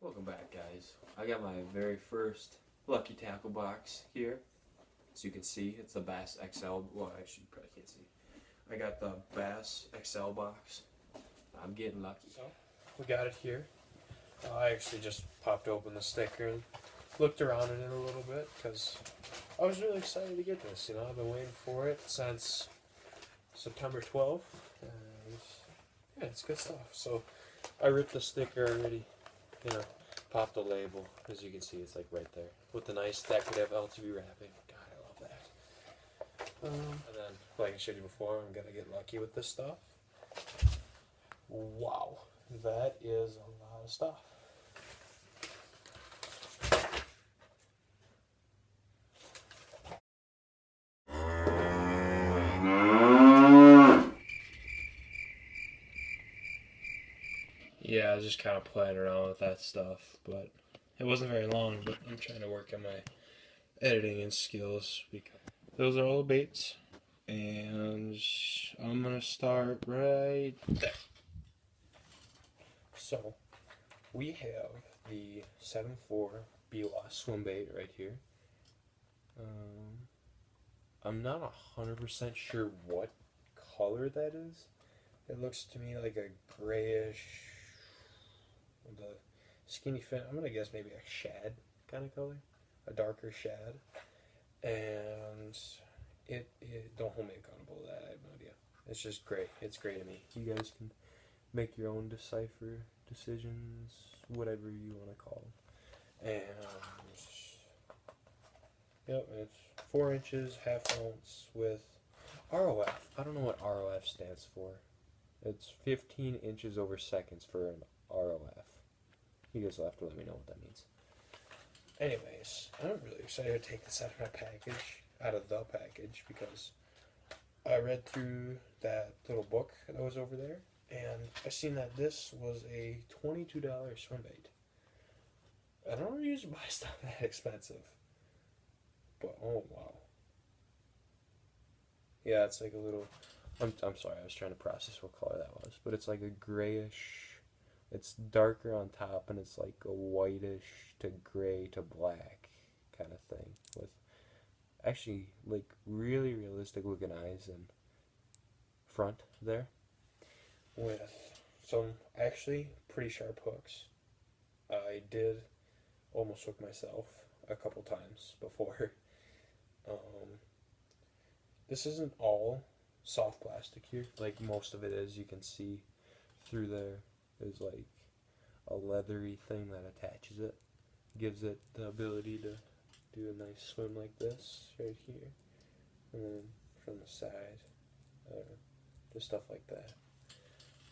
Welcome back, guys. I got my very first Lucky Tackle box here. As you can see, it's the Bass XL. Well, actually, you probably can't see. I got the Bass XL box. I'm getting lucky. So, we got it here. I actually just popped open the sticker and looked around in it a little bit because I was really excited to get this. I've been waiting for it since September 12th. And yeah, it's good stuff. So, I ripped the sticker already. Popped the label. As you can see, it's like right there with the nice decorative LTB wrapping. God, I love that. And then, like I showed you before, I'm gonna get lucky with this stuff. Wow, that is a lot of stuff. Yeah, I was just kind of playing around with that stuff, but it wasn't very long. But I'm trying to work on my editing and skills because those are all the baits, and I'm gonna start right there. So we have the 7.4 BWA swim bait right here. I'm not 100% sure what color that is. It looks to me like a grayish, with a skinny fin. I'm gonna guess maybe a shad kind of color, a darker shad. And it don't hold me accountable to that. I have no idea. It's just gray. It's gray to me. You guys can make your own decipher decisions, whatever you want to call them. And yep, it's 4 inches, half ounce with ROF. I don't know what ROF stands for. It's 15 inches over seconds for an ROF. You guys will have to let me know what that means. Anyways, I'm really excited to take this out of the package, because I read through that little book that was over there, and I seen that this was a $22 swim bait. I don't usually buy stuff that expensive, but oh wow. Yeah, it's like a little. I'm sorry, I was trying to process what color that was, but it's like a grayish. It's darker on top, and it's like a whitish to gray to black kind of thing with actually like really realistic looking eyes and front there with some actually pretty sharp hooks. I did almost hook myself a couple times before. Um, this isn't all soft plastic here, like most of it is. You can see through there is like a leathery thing that attaches it, gives it the ability to do a nice swim like this right here, and then from the side, just stuff like that.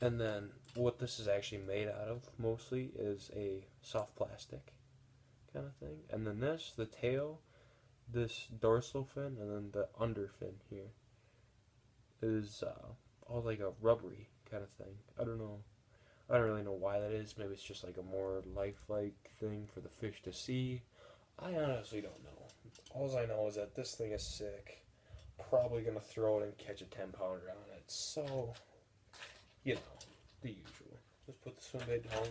And then what this is actually made out of mostly is a soft plastic kind of thing. And then the tail, this dorsal fin, and then the under fin here is all like a rubbery kind of thing. I don't know. I don't really know why that is. Maybe it's just like a more lifelike thing for the fish to see. I honestly don't know. All I know is that this thing is sick. Probably gonna throw it and catch a 10-pounder on it. So, the usual. Let's put the swim bait down.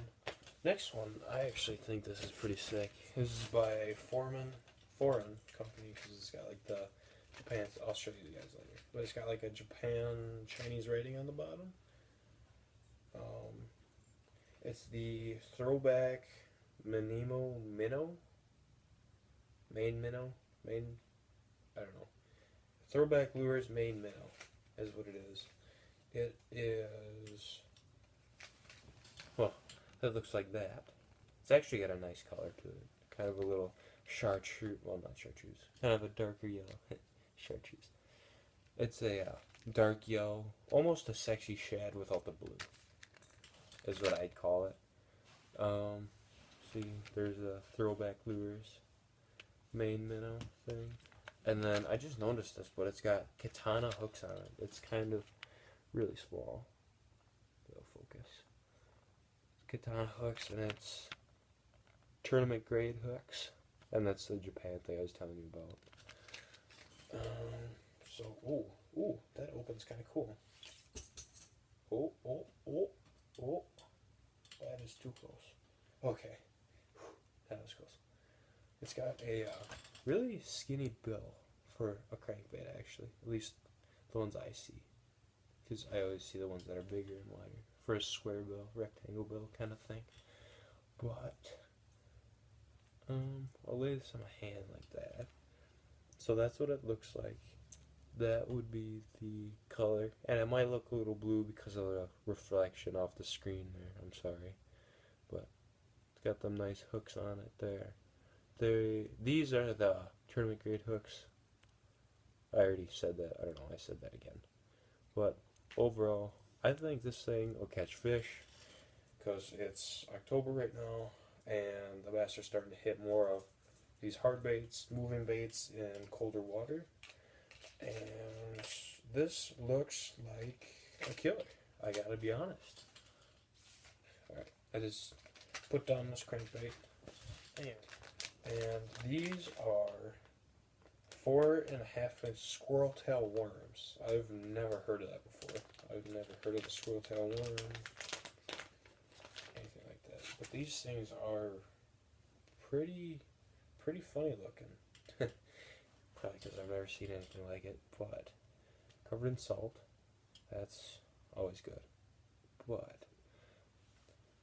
Next one, I actually think this is pretty sick. This is by Foreign company, because it's got like the Japan. I'll show you guys later. But it's got like a Japan Chinese rating on the bottom. It's the Throwback Minimo Minnow. Main Minnow? I don't know. Throwback Lures Main Minnow is what it is. It is. Well, that looks like that. It's actually got a nice color to it. Kind of a little chartreuse. Well, not chartreuse. Kind of a darker yellow. Chartreuse. It's a dark yellow, almost a sexy shad without the blue, is what I'd call it. See, there's a Throwback Lures main minnow thing. And then I just noticed this, but it's got katana hooks on it. It's kind of really small. It'll focus. Katana hooks, and it's tournament grade hooks. And that's the Japan thing I was telling you about. That opens kind of cool. Oh, that is too close. Okay, tentacles. It's got a really skinny bill for a crankbait, actually. At least the ones I see. Because I always see the ones that are bigger and wider. For a square bill, rectangle bill kind of thing. But, I'll lay this on my hand like that. So that's what it looks like. That would be the color. And it might look a little blue because of the reflection off the screen there. I'm sorry. But it's got them nice hooks on it there. These are the tournament grade hooks. I already said that. I don't know. I said that again. But overall, I think this thing will catch fish because it's October right now, and the bass are starting to hit more of these hard baits, moving baits in colder water. And this looks like a killer. I gotta be honest. Alright, I just put down this crankbait. And these are 4.5-inch squirrel tail worms. I've never heard of that before. I've never heard of the squirrel tail worm. Anything like that. But these things are pretty funny looking. Probably because I've never seen anything like it. But covered in salt. That's always good. But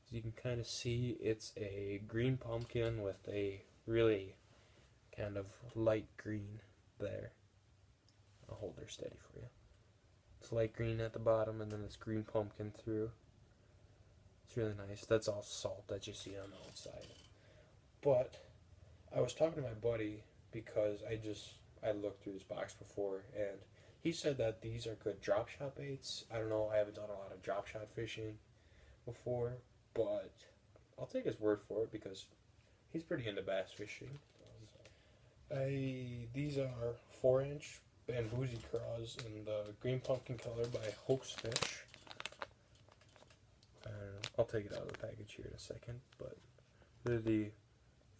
as you can kind of see, it's a green pumpkin with a really kind of light green there. I'll hold her steady for you. It's light green at the bottom and then this green pumpkin through. It's really nice. That's all salt that you see on the outside. But I was talking to my buddy because I looked through this box before and he said that these are good drop shot baits. I don't know, I haven't done a lot of drop shot fishing before, but I'll take his word for it because he's pretty into bass fishing. These are 4-inch bamboozee craws in the green pumpkin color by Hoax Fish. I'll take it out of the package here in a second, but they're the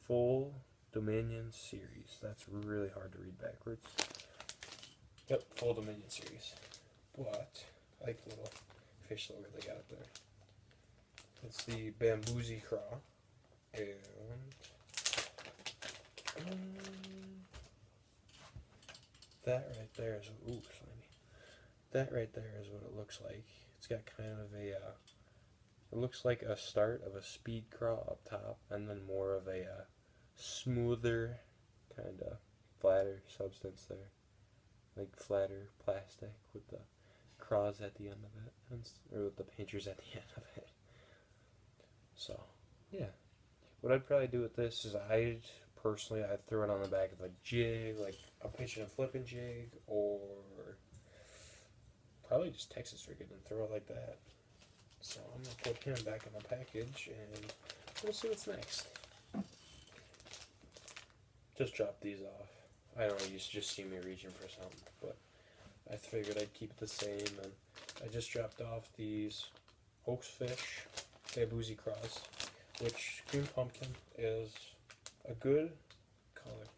Full Dominion series. That's really hard to read backwards. Yep, Full Dominion series. But I like the little fish logo they got up there. It's the bamboozee craw, and that right there is slimy. That right there is what it looks like. It's got kind of a it looks like a start of a speed craw up top, and then more of a smoother, kind of flatter substance there, like flatter plastic with the craws at the end of it, or with the pinchers at the end of it. So, yeah. What I'd probably do with this is I'd throw it on the back of a jig, like a pitching and flipping jig, or probably just Texas rig it and throw it like that. So I'm going to put him back in the package and we'll see what's next. Just drop these off. I don't know, you just see me reaching for something, but I figured I'd keep it the same, and I just dropped off these Hoax Fish bamboozee craws, which green pumpkin is a good color.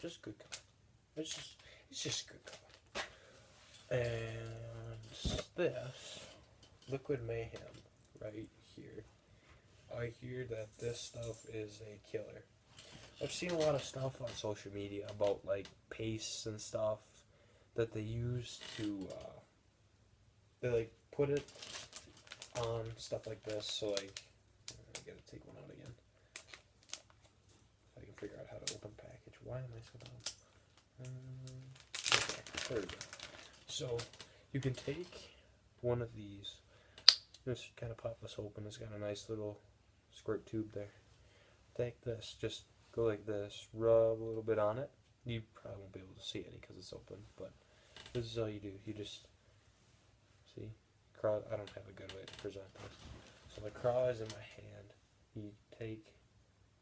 Just good color. It's just good color. And this Liquid Mayhem right here. I hear that this stuff is a killer. I've seen a lot of stuff on social media about like pastes and stuff that they use to they like put it on stuff like this. So like I gotta take one out again. I can figure out how to open package. Why am I so dumb? Okay, there we go. So you can take one of these. Just kind of pop this open. It's got a nice little squirt tube there. Take this, just go like this, rub a little bit on it. You probably won't be able to see any because it's open, but this is all you do. You just see, craw. I don't have a good way to present this. So the craw is in my hand. You take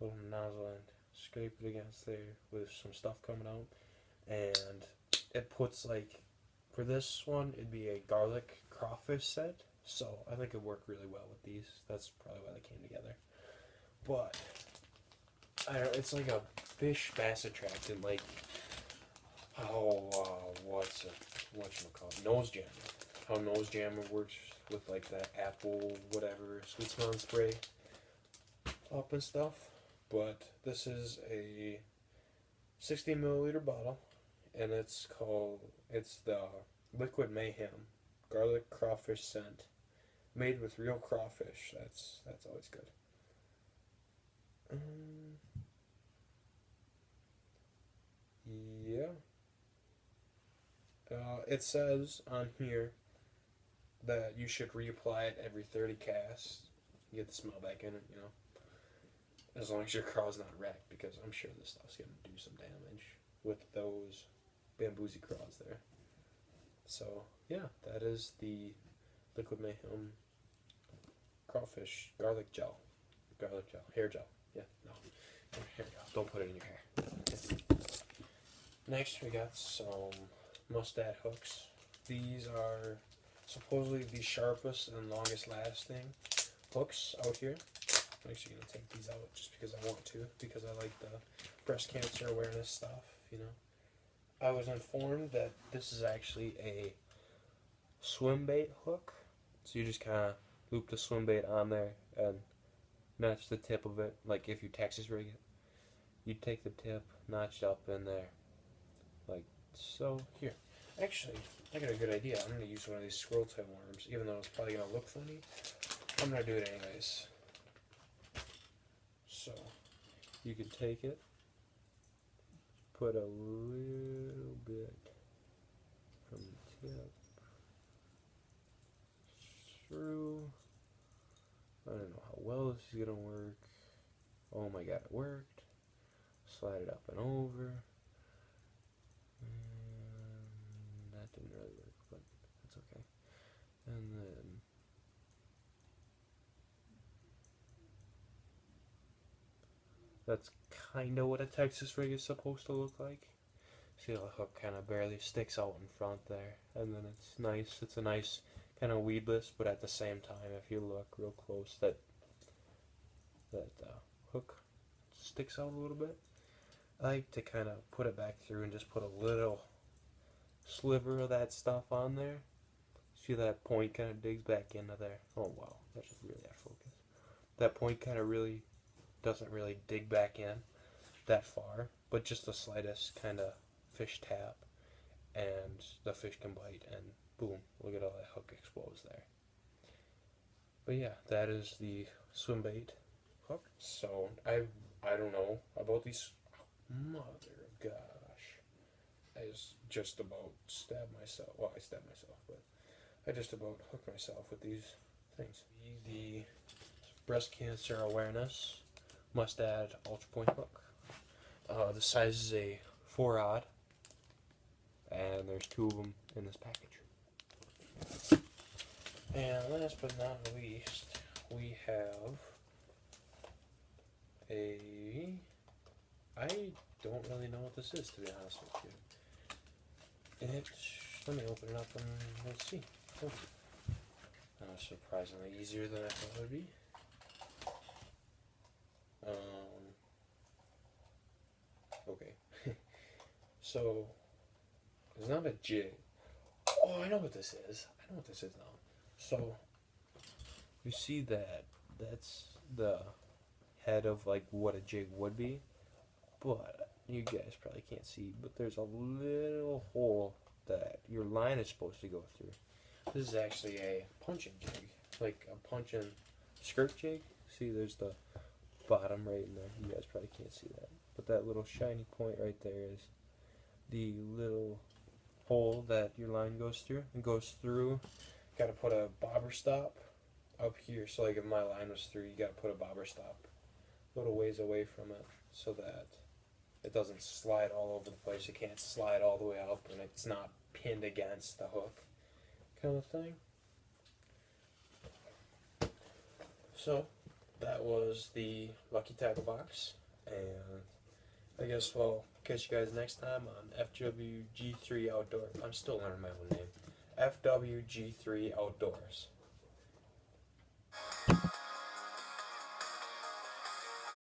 a little nozzle and scrape it against there with some stuff coming out, and it puts like, for this one it'd be a garlic crawfish set. So I think it worked really well with these. That's probably why they came together. But it's like a fish bass attractant, like how nose jammer. How nose jammer works with like that apple whatever sweet smelling spray up and stuff. but this is a 60 milliliter bottle, and it's the Liquid Mayhem garlic crawfish scent, made with real crawfish. That's always good. Yeah. It says on here that you should reapply it every 30 casts. You get the smell back in it, you know. As long as your craw's not wrecked, because I'm sure this stuff's going to do some damage with those bamboozy craws there. So, yeah, that is the Liquid Mayhem crawfish garlic gel. Hair gel. Yeah, no. Hair gel. Don't put it in your hair. Next, we got some mustad hooks. These are supposedly the sharpest and longest lasting hooks out here. I'm actually going to take these out just because I want to, because I like the breast cancer awareness stuff, you know. I was informed that this is actually a swim bait hook. So you just kind of loop the swim bait on there and notch the tip of it, like if you Texas rig it. You take the tip, notch it up in there, like so. Here, actually, I got a good idea. I'm going to use one of these squirrel tail worms, even though it's probably going to look funny. I'm going to do it anyways. So, you can take it, put a little bit from the tip through. I don't know how well this is going to work. Oh my god, it worked. Slide it up and over. And that didn't really work, but that's okay. And then that's kind of what a Texas rig is supposed to look like. See how the hook kind of barely sticks out in front there. And then it's nice. It's a nice kind of weedless, but at the same time, if you look real close, that hook sticks out a little bit. I like to kind of put it back through and just put a little sliver of that stuff on there. See that point kind of digs back into there. Oh wow, that's just really out of focus. That point kind of really doesn't really dig back in that far, but just the slightest kind of fish tap and the fish can bite, and boom, look at all that hook explodes there. But yeah, that is the swim bait hook. So I don't know about these. Mother of gosh, I just about stabbed myself. Well, I stabbed myself, but I just about hooked myself with these things. The breast cancer awareness mustad ultra point hook. The size is a 4-aught, and there's 2 of them in this package. And last but not least, we have a... I don't really know what this is, to be honest with you. Let me open it up and let's see. Oh. Surprisingly easier than I thought it would be. Okay. So, it's not a jig. Oh, I know what this is. I know what this is now. So, you see that? That's the head of like what a jig would be. But you guys probably can't see, but there's a little hole that your line is supposed to go through. This is actually a punching jig, like a punching skirt jig. See, there's the bottom right in there. You guys probably can't see that, but that little shiny point right there is the little hole that your line goes through. It goes through. Got to put a bobber stop up here. So like if my line was through, you got to put a bobber stop a little ways away from it so that it doesn't slide all over the place. It can't slide all the way up, and it's not pinned against the hook, kind of thing. So that was the Lucky Tackle Box, and I guess we'll catch you guys next time on FWG3 Outdoor. I'm still learning my own name. FWG3 Outdoors.